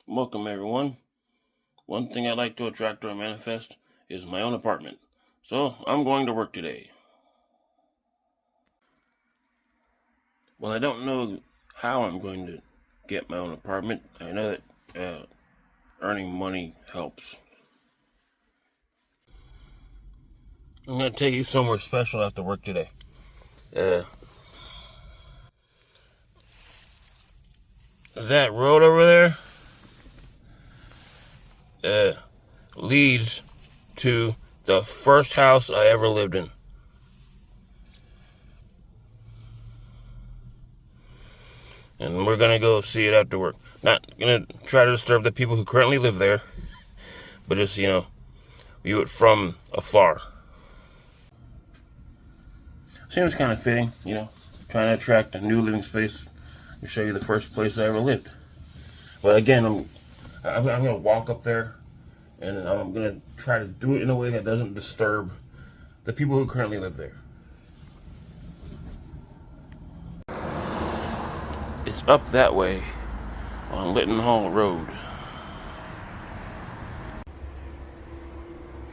Welcome, everyone. One thing I'd like to attract or manifest is my own apartment. So, I'm going to work today. Well, I don't know how I'm going to get my own apartment. I know that earning money helps. I'm going to take you somewhere special after work today. That road over there leads to the first house I ever lived in. And we're gonna go see it after work. Not gonna try to disturb the people who currently live there, but just, view it from afar. Seems kind of fitting, trying to attract a new living space to show you the first place I ever lived. But again, I'm gonna walk up there, and I'm gonna try to do it in a way that doesn't disturb the people who currently live there. It's up that way on Litton Hall Road.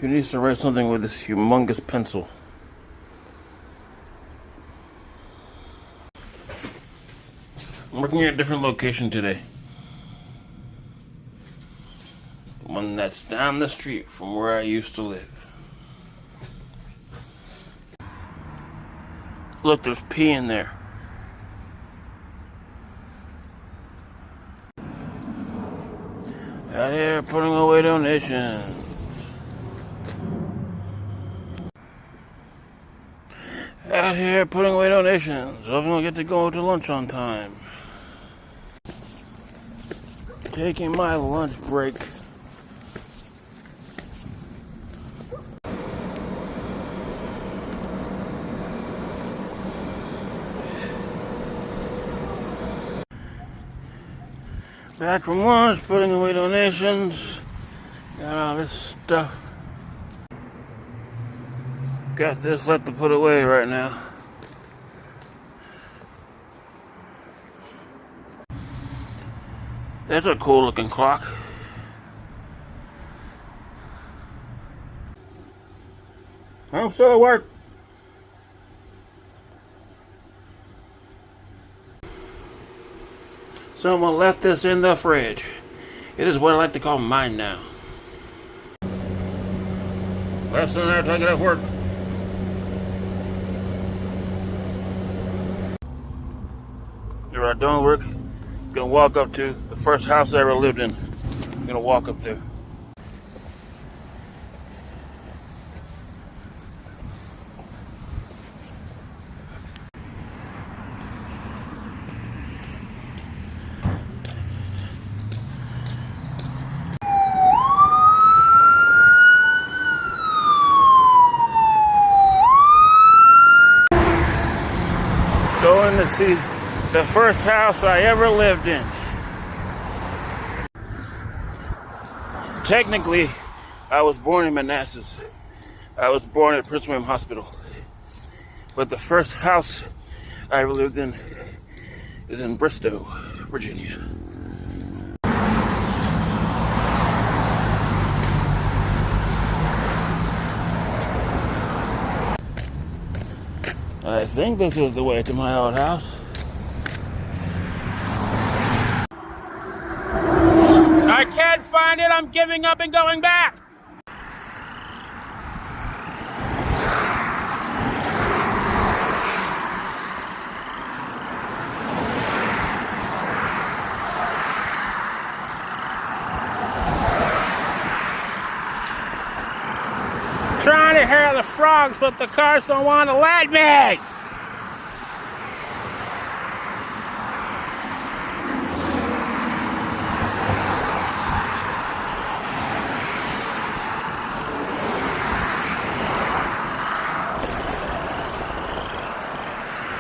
Who needs to write something with this humongous pencil? I'm working at a different location today. One that's down the street from where I used to live. Look, there's pee in there. Out here putting away donations. Out here putting away donations. Hoping we'll get to go to lunch on time. Taking my lunch break. Back from lunch, putting away donations. Got all this stuff. Got this left to put away right now. That's a cool looking clock. I'm still at work. Someone left this in the fridge. It is what I like to call mine now. Less than that, take it off work. You're right, done work. Gonna walk up to the first house I ever lived in. Gonna walk up there. Going to see the first house I ever lived in. Technically, I was born in Manassas. I was born at Prince William Hospital. But the first house I ever lived in is in Bristow, Virginia. I think this is the way to my old house. I can't find it. I'm giving up and going back. Trying to hair the frogs, but the cars don't want to let me.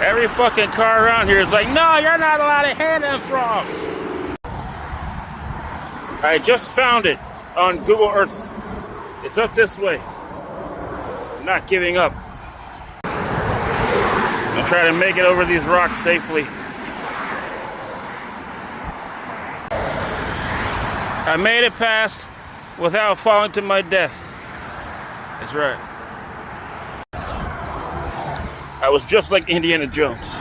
Every fucking car around here is like, no, you're not allowed to hand them frogs. I just found it on Google Earth. It's up this way. I'm not giving up. I'll try to make it over these rocks safely. I made it past without falling to my death. That's right. I was just like Indiana Jones.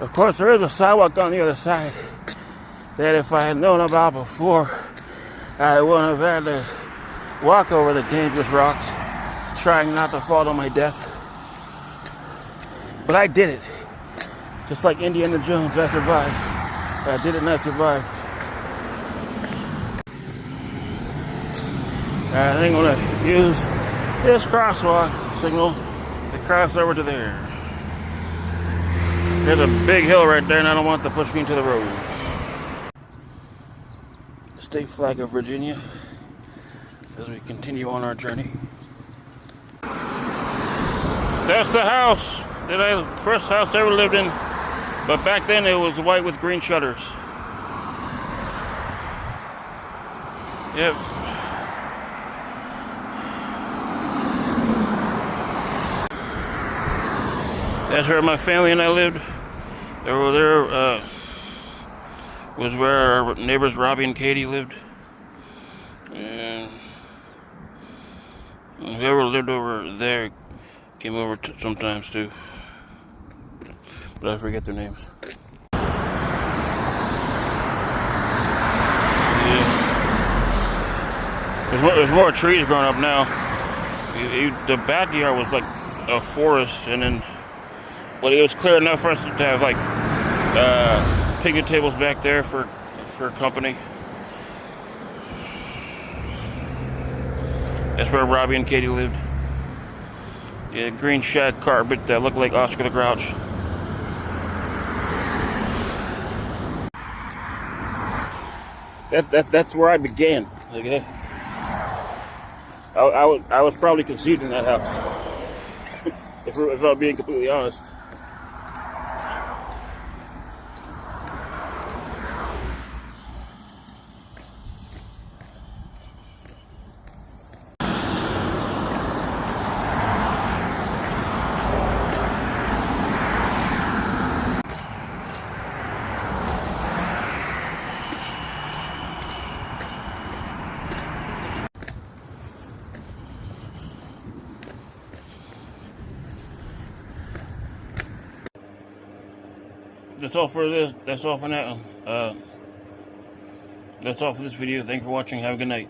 Of course, there is a sidewalk on the other side that if I had known about before, I wouldn't have had to walk over the dangerous rocks, trying not to fall to my death. But I did it. Just like Indiana Jones, I survived. I did it and I survived. I think I'm going to use this crosswalk signal to cross over to there. There's a big hill right there and I don't want to push me into the road. State flag of Virginia as we continue on our journey. That's the house that first house I ever lived in, but back then it was white with green shutters. Yep. That's where my family and I lived. Over there was where our neighbors Robbie and Katie lived. And whoever lived over there came over sometimes too. But I forget their names. Yeah. There's more trees growing up now. The backyard was like a forest, and then, but it was clear enough for us to have like picnic tables back there for company. That's where Robbie and Katie lived. Yeah, green shag carpet that looked like Oscar the Grouch. That's where I began. Okay. I was probably conceived in that house. if I'm being completely honest. That's all for this. That's all for now. That's all for this video. Thanks for watching. Have a good night.